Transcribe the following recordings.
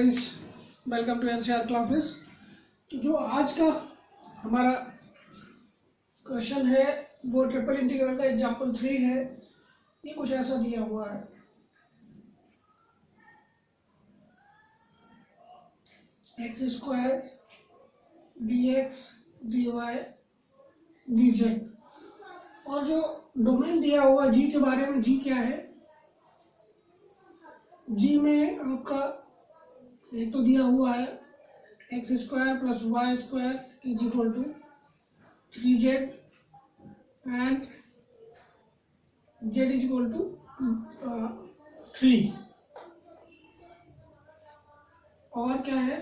Friends, welcome to NCR classes. तो जो आज का हमारा क्वेश्चन है वो ट्रिपल इंटीग्रल का एग्जांपल 3 है। ये कुछ ऐसा दिया हुआ है। X square d x d y d z, और जो डोमेन दिया हुआ जी के बारे में, जी क्या है, जी में आपका एक तो दिया हुआ है x square plus y square is equal to 3z and z is equal to 3, और क्या है,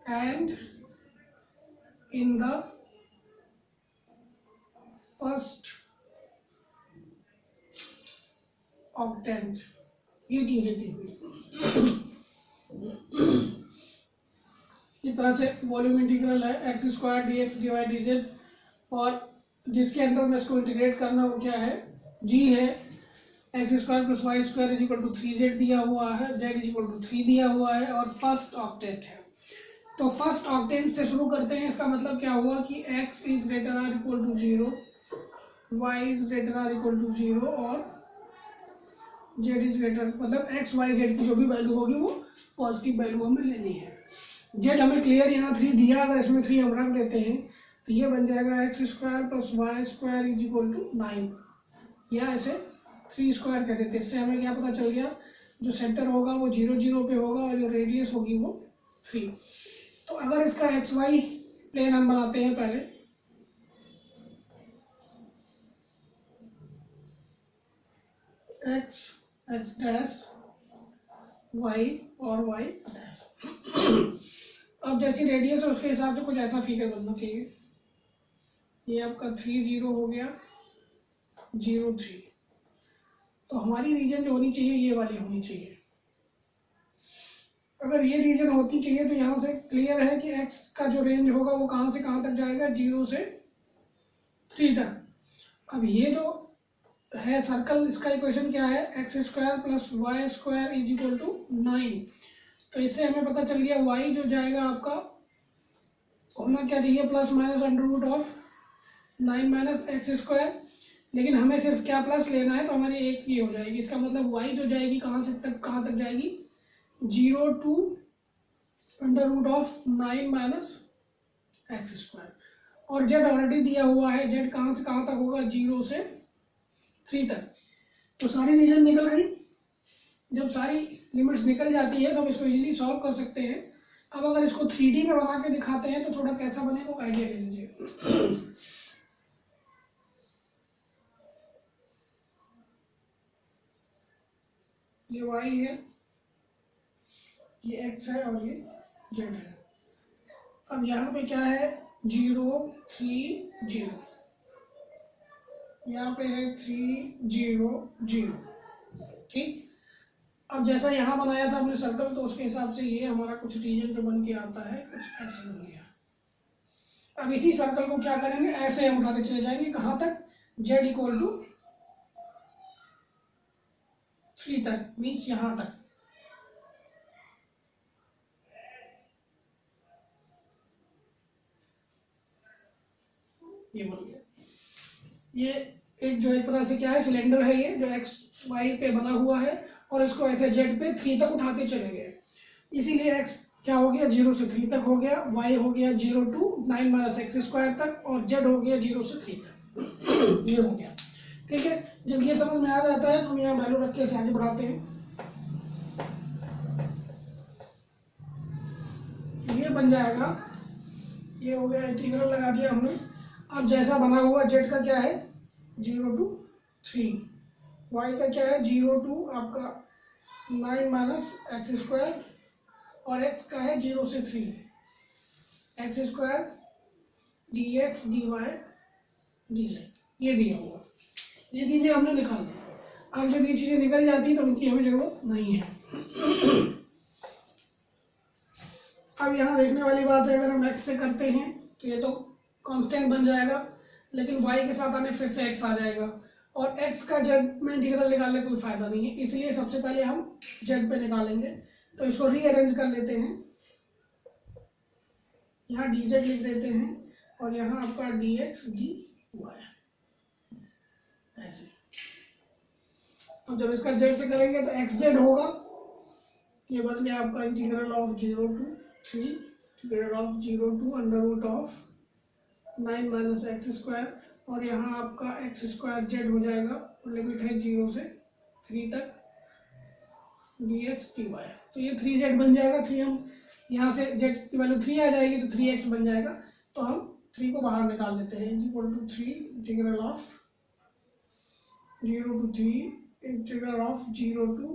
and in the first octant, ये चीजें थी। इस तरह से वॉल्यूम इंटीग्रल है x square d x d y d z, और जिसके अंदर में इसको इंटीग्रेट करना वो क्या है, जी है। X square plus y square is equal to 3z दिया हुआ है, z इज इक्वल टू 3 दिया हुआ है, और फर्स्ट ऑक्टेंट है। तो फर्स्ट ऑक्टेंट से शुरू करते हैं। इसका मतलब क्या हुआ कि x is greater or equal to 0, y is greater or equal to 0, और z इज ग्रेटर, मतलब x y z की जो भी वैल्यू होगी वो पॉजिटिव वैल्यू हमें लेनी है। z हमें क्लियर यहाँ 3 दिया, अगर इसमें 3 हम रख देते हैं तो ये बन जाएगा x square plus y square is equal to 9, या ऐसे 3 स्क्वायर कह देते। इससे हमें क्या पता चल गया, जो सेंटर होगा वो 0 0 पे होगा और जो रेडियस होगी वो 3। तो अगर इसका एक्स वाई प्लेन हम बनाते हैं पहले, एक्स एक्स डैश वाई और वाई डैश। अब जैसी रेडियस है उसके हिसाब से कुछ ऐसा फिगर बनना चाहिए। ये आपका 3 0 हो गया, 0 3। तो हमारी रीजन जो होनी चाहिए ये वाली होनी चाहिए। अगर ये रीजन होती चाहिए तो यहाँ से क्लियर है कि x का जो रेंज होगा वो कहाँ से कहाँ तक जाएगा, 0 से 3 तक। अब ये जो है सर्कल, इसका इक्वेशन क्या है, x square plus y square is equal to 9। तो इससे हमें पता चल गया y जो जाएगा आपका होना क्या चाहिए, plus minus under root of 9 minus x square. लेकिन हमें सिर्फ क्या प्लस लेना है, तो हमारी एक ही हो जाएगी। इसका मतलब y जो जाएगी कहाँ से तक, कहाँ तक जाएगी, 0 to under root of 9 minus x square. और z ऑलरेडी दिया हुआ है, z कहाँ से कहाँ तक होगा, 0 से 3 तक। तो सारी रीजन निकल गई। जब सारी लिमिट्स निकल जाती है तो हम इसको इजीली सॉल्व कर सकते हैं। अब अगर इसको 3D में बना के दिखाते हैं तो थोड़ा कैसा बनेगा आइडिया ले लीजिए। ये y है, ये x है और ये z है। अब यहाँ पे क्या है, 0 3 0, यहाँ पे है 3 0 0, ठीक। अब जैसा यहाँ बनाया था हमने सर्कल, तो उसके हिसाब से ये हमारा कुछ रीजन जो बन के आता है कुछ ऐसे बन गया। अब इसी सर्कल को क्या करेंगे, ऐसे हम उठाते चले जाएंगे, कहाँ तक, z इक्वल टू 3 तक, मीन्स यहाँ तक। ये बन गया। ये एक जो एक तरह से क्या है, सिलेंडर है ये, जो एक्स वाई पे बना हुआ है, और इसको ऐसे जेड पे 3 तक उठाते चले गए। इसीलिए एक्स क्या हो गया, 0 से 3 तक हो गया, वाई हो गया 0 टू 9 माइनस एक्स स्क्वायर तक, और जेड हो गया 0 से 3 तक। ये हो गया, ठीक है। जब ये समझ में आ जाता है तो हम यहाँ वैल्यू रख के इसे आगे बढ़ाते हैं। ये बन जाएगा, ये हो गया, इंटीग्रल लगा दिया हमने। अब जैसा बना हुआ जेड का क्या है, 0 टू 3, वाई का क्या है, 0 टू आपका 9 माइनस एक्स स्क्वायर, और एक्स का है 0 से 3, x square d x d y d z, ये दिया हुआ। ये चीज़ें हमने निकाल दी। अब जब ये चीज़ें निकल जाती हैं तो उनकी हमें जरूरत नहीं है। अब यहाँ देखने वाली बात है, अगर हम x से करते हैं तो ये तो कांस्टेंट बन जाएगा, लेकिन y के साथ हमें फिर से x आ जाएगा, और x का z में इंटीग्रल निकालने का कोई फायदा नहीं है। इसलिए सबसे पहले हम z पे निकालेंगे। तो इसको रीअरेंज कर लेते हैं। यहाँ डी जेड लिख देते हैं और यहाँ आपका डी एक्स डी वाई ऐसे। अब जब इसका जेड से करेंगे तो एक्स जेड होगा, ये बन गया आपका integral of 0 to 3 integral of 0 to under root of 9 minus x square, और यहाँ आपका एक्स स्क्वायर जेड हो जाएगा, लिमिट है 0 से 3 तक डी एक्स डी वाई। तो ये 3z बन जाएगा। 3 हम यहाँ से z की वैल्यू 3 आ जाएगी तो 3x बन जाएगा, तो हम 3 को बाहर निकाल देते हैं। Is equal to 3 integral of 0 to 3 integral of 0 to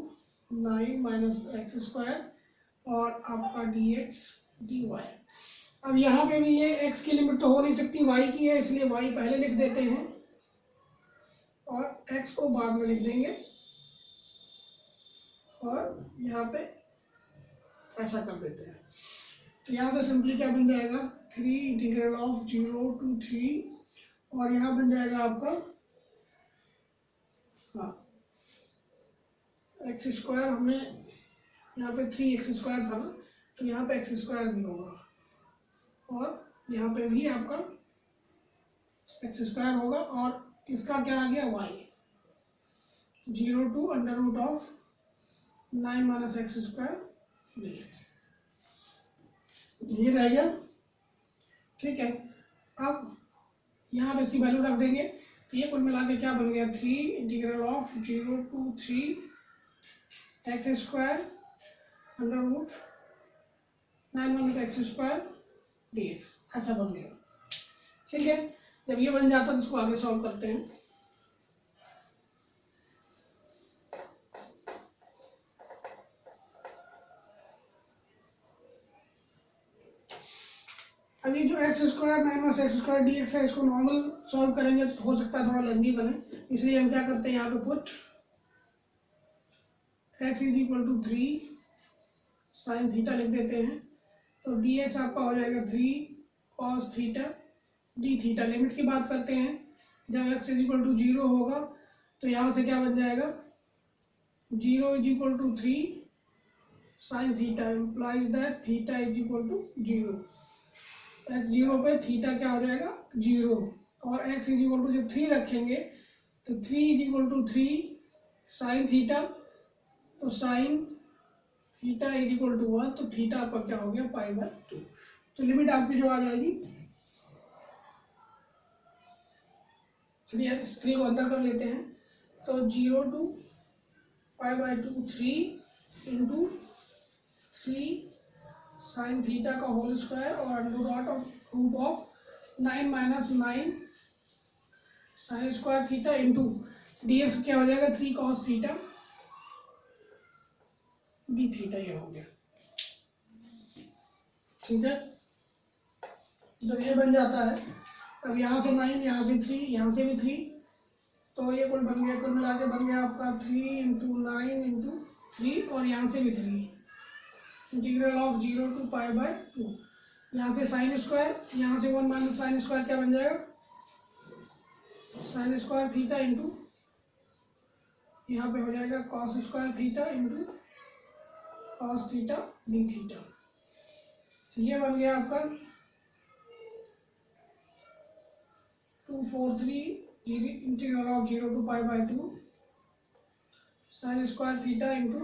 9 minus x square और आपका डी एक्स डी वाई। अब यहाँ पे भी ये x की लिमिट तो हो नहीं सकती, y की है, इसलिए y पहले लिख देते हैं और x को बाद में लिख देंगे, और यहाँ पे ऐसा कर देते हैं। तो यहाँ से सिंपली क्या बन जाएगा 3 इंटीग्रल ऑफ 0 to 3 और यहाँ बन जाएगा आपका एक्स स्क्वायर, हमने यहाँ पे 3x स्क्वायर था ना, तो यहाँ पे एक्स स्क्वायर भी होगा और यहाँ पे भी आपका एक्स स्क्वायर होगा, और इसका क्या आ गया y 0 to under root of 9 minus x square dx, ये रह गया। ठीक है, अब यहाँ पे इसकी वैल्यू रख देंगे, तो ये कुल मिला के क्या बन गया 3 integral of 0 to 3 x square under root 9 minus x square dx, ऐसा बन गया। ठीक है, जब ये बन जाता है तो इसको आगे सॉल्व करते हैं। अब ये जो x square minus x square d X है, इसको नॉर्मल सॉल्व करेंगे तो हो सकता है थोड़ा लेंदी बने, इसलिए हम क्या करते हैं यहाँ पे put x is equal to 3 sine theta लिख देते हैं। तो डी एक्स आपका हो जाएगा 3 cos theta D theta. Limit की बात करते हैं, जब x इज इक्वल टू 0 होगा तो यहाँ से क्या बन जाएगा 0 is equal to 3 sine theta implies that theta is equal to 0। x 0 पे थीटा क्या हो जाएगा 0, और x इज इक्वल टू जब 3 रखेंगे तो 3 is equal to 3 sine theta, तो sine theta is equal to 1, तो थीटा आपका क्या हो गया π/2। तो लिमिट आपकी जो आ जाएगी 3 को अंदर कर लेते हैं, तो 0 to π/2 3 इंटू 3 साइन थीटा का होल स्क्वायर और under root of 9 minus 9 sine square theta into d x क्या हो जाएगा 3 कॉस थीटा डी थीटा, ये हो गया। ठीक है, जब ये बन जाता है, अब यहाँ से 9 यहाँ से 3 यहाँ से भी 3, तो ये कुल बन गया, कुल मिला के बन गया आपका 3 इंटू 9 इंटू 3 और यहाँ से भी 3 इंटीग्रल ऑफ 0 to π/2। यहाँ से साइन स्क्वायर, यहाँ से 1 माइनस साइन स्क्वायर क्या बन जाएगा साइन स्क्वायर थीटा इंटू यहाँ पे हो जाएगा cos square theta into cos theta D theta. तो ये बन गया आपका 243 integral of 0 to π/2 sine square theta into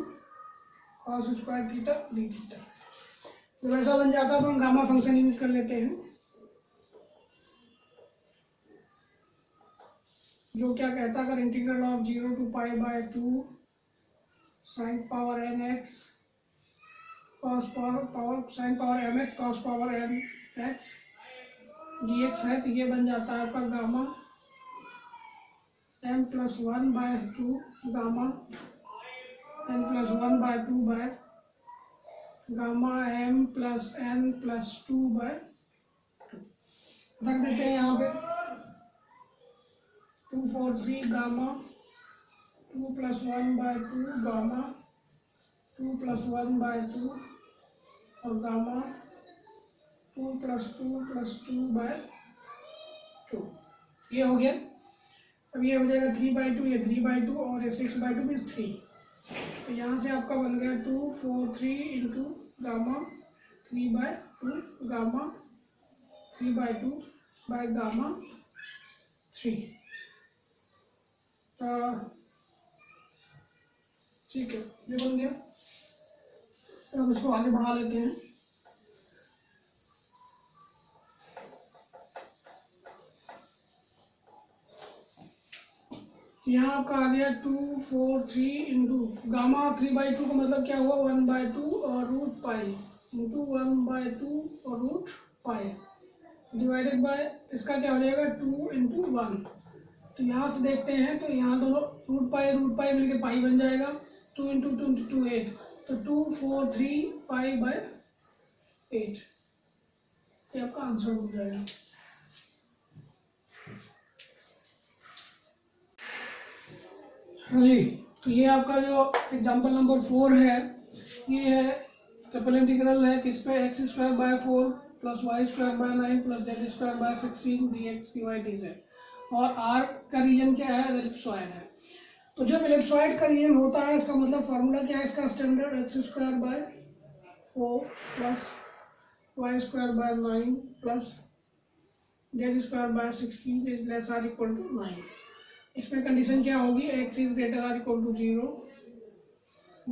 cos square theta D theta. जब ऐसा बन जाता है तो हम गामा फंक्शन यूज कर लेते हैं, जो क्या कहता है, अगर integral of 0 to π/2 sine power N X cos power sine power M X cos power N X D X है, तो ये बन जाता है आपका gamma m plus 1/2 gamma n plus 1/2 by gamma m plus n plus 2/2 रख देते हैं यहाँ पे 243 गामा 2 प्लस 1/2 गामा 2 प्लस 1/2 और गामा 2 प्लस 2/2 ये हो गया। अब ये हो जाएगा 3/2, ये 3/2 और ये 6/2 भी 3, तो यहाँ से आपका बन गया 243 into gamma 3/2 gamma 3/2 by gamma 3। ठीक है, ये बन गया। अब इसको आगे बढ़ा लेते हैं। यहाँ आपका आ गया 2 4 3 इंटू गामा 3/2 का मतलब क्या हुआ 1/2 और रूट पाई इंटू 1/2 और रूट पाई डिवाइडेड बाय इसका क्या हो जाएगा 2 इंटू 1। तो यहाँ से देखते हैं तो यहाँ दोनों रूट पाई मिलके पाई बन जाएगा। 2 इंटू 2 इंटू 2 8, तो 2 4 3 पाई बाय 8, ये आपका आंसर हो जाएगा। हाँ जी, तो ये आपका जो एग्जाम्पल नंबर 4 है, ये है ट्रिपल इंटीग्रल है किस पे x²/4 plus y²/9 plus z²/16 dx dy dz, और r का रीजन क्या है, एलिप्सॉइड है। तो जब एलिप्सॉइड का रीजन होता है इसका मतलब फार्मूला क्या है इसका, standard x²/4 plus y²/9 plus z²/16 is less or equal to 9। इसमें कंडीशन क्या होगी, x is greater or equal to 0,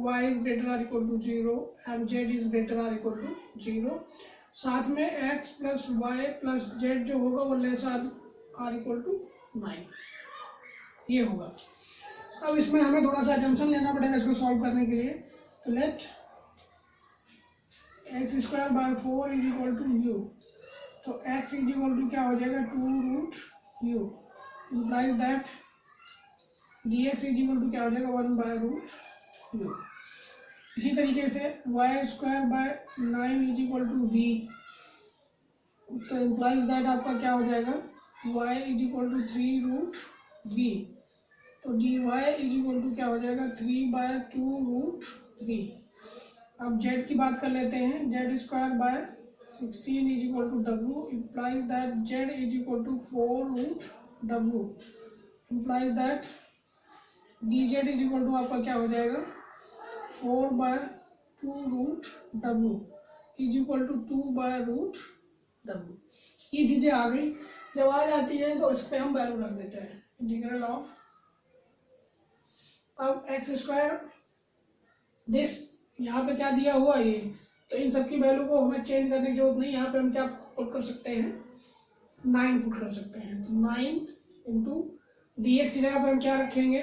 y is greater or equal to 0 and z is greater or equal to 0। साथ में x plus y plus z जो होगा वो less or equal to 9, ये होगा। अब इसमें हमें थोड़ा सा अजम्पशन लेना पड़ेगा इसको सॉल्व करने के लिए। तो let x²/4 is equal to u, तो x इज इक्वल टू क्या हो जाएगा 2√u, implies that dx is equal to क्या हो जाएगा 1/√u। इसी तरीके से y²/9 is equal to v, तो इम्प्लाइज दैट आपका क्या हो जाएगा y is equal to 3√v, तो dy इज इक्वल टू क्या हो जाएगा 3/2√3। अब z की बात कर लेते हैं, z²/16 is equal to w, implies that z is equal to 4√w, implies that dz is equal to आपका क्या हो जाएगा 4/2√w is equal to 2/√w। ये चीजें आ गई, जब आ जाती है तो इस पे हम वैल्यू रख देते हैं। इंटीग्रल ऑफ, अब x² दिस यहाँ पे क्या दिया हुआ ये, तो इन सब की वैल्यू को हमें चेंज करने की जरूरत नहीं। यहाँ पे हम क्या पुट कर सकते हैं 9 पुट कर सकते हैं। तो 9 इंटू dx की जगह पे हम क्या रखेंगे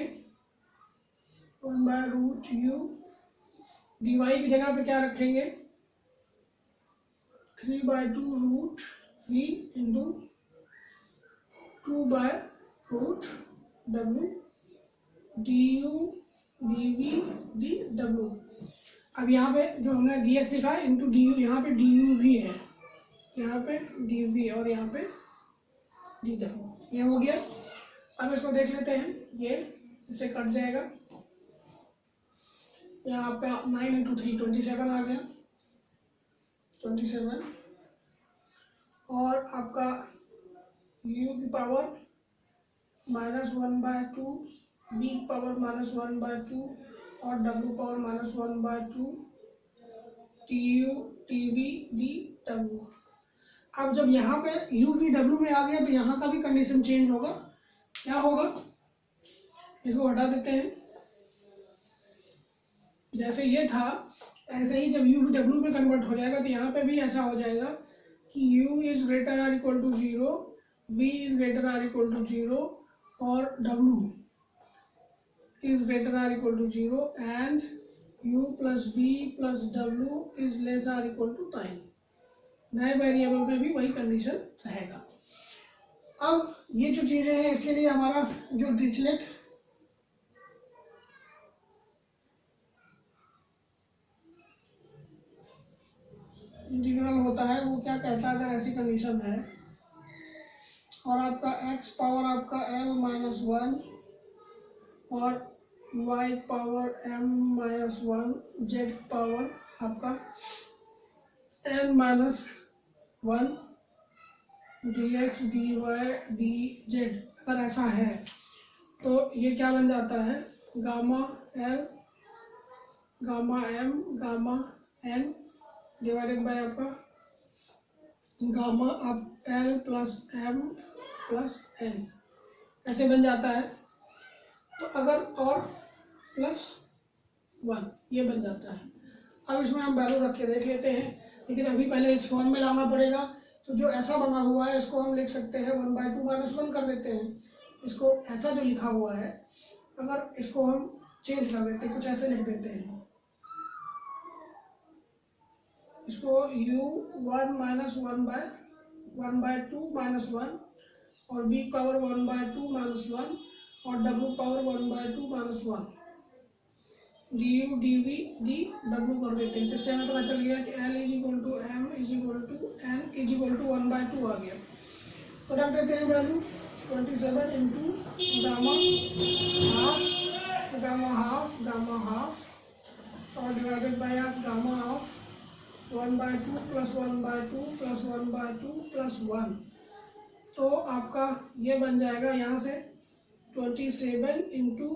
1/√u, dy की जगह पे क्या रखेंगे 3/2√v into 2/√w du dv dw। अब यहाँ पे जो हमने dx लिखा है इंटू du, यहाँ पे du भी है, यहाँ पे dv और यहाँ पे dw, ये हो गया। अब इसको देख लेते हैं, ये इससे कट जाएगा। यहाँ आपका 9 इंटू 3 27 आ गया, 27, और आपका u की पावर -1/2, b की पावर -1/2 और w power -1/2 tu tv dw। अब जब यहाँ पे u v w में आ गया तो यहाँ का भी कंडीशन चेंज होगा। क्या होगा, इसको हटा देते हैं, जैसे ये था ऐसे ही जब u v w में कन्वर्ट हो जाएगा तो यहाँ पे भी ऐसा हो जाएगा कि u is greater or equal to 0, v is greater or equal to 0 और w is greater or equal to 0 and u plus v plus w is less or equal to 9। नए वेरिएबल में भी वही कंडीशन रहेगा। अब ये जो चीजें हैं इसके लिए हमारा जो डिरिचलेट इंटीग्रल होता है वो क्या कहता है, अगर ऐसी कंडीशन है और आपका x पावर आपका l-1 और y power m-1, z power आपका n-1 dx dy dz, अगर ऐसा है तो ये क्या बन जाता है gamma l gamma m gamma n divided by आपका गामा अब l plus m plus n ऐसे बन जाता है। तो अगर और प्लस 1 ये बन जाता है। अब इसमें हम वैल्यू रख के देख लेते हैं, लेकिन अभी पहले इस फॉर्म में लाना पड़ेगा। तो जो ऐसा बना हुआ है इसको हम लिख सकते हैं 1/2 माइनस 1 कर देते हैं। इसको ऐसा जो लिखा हुआ है, अगर इसको हम चेंज कर देते हैं, कुछ ऐसे लिख देते हैं, इसको u1 माइनस 1/2 माइनस 1 और b पावर 1/2 माइनस 1 और w power 1/2 minus 1 du dv dw कर देते हैं। तो इससे हमें पता चल गया कि l is equal to m is equal to n is equal to 1/2 आ गया। तो रख देते हैं वैल्यू 27 इंटू गामा हाफ और डिवाइडेड बाय आप gamma half 1/2 plus 1/2 plus 1/2 plus 1। तो आपका ये बन जाएगा यहाँ से 27 इंटू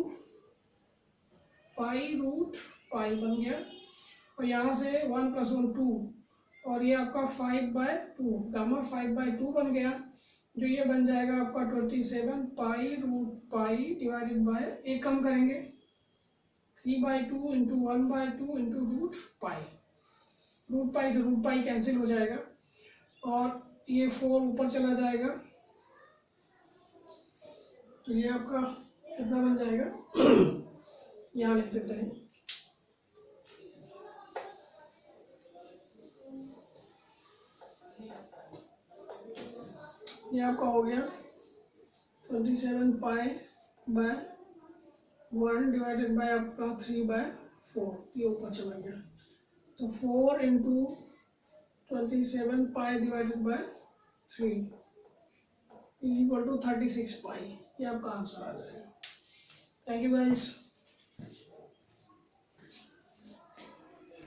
पाई रूट पाई बन गया, और यहाँ से 1 प्लस 1 2 और ये आपका 5/2 गामा 5/2 बन गया, जो ये बन जाएगा आपका 27 pi root pi divided by एक कम करेंगे 3/2 इंटू 1/2 इंटू रूट पाई से रूट पाई कैंसिल हो जाएगा और ये 4 ऊपर चला जाएगा। तो ये आपका कितना बन जाएगा यहाँ लिख देते हैं, ये आपका हो गया 27 पाई बाय 1 डिवाइडेड बाय आपका 3/4, ये ऊपर चला गया। तो 4 into 27 pi divided by 3 is equal to 36 pi, ये आपका आंसर आ जाएगा। Thank you guys.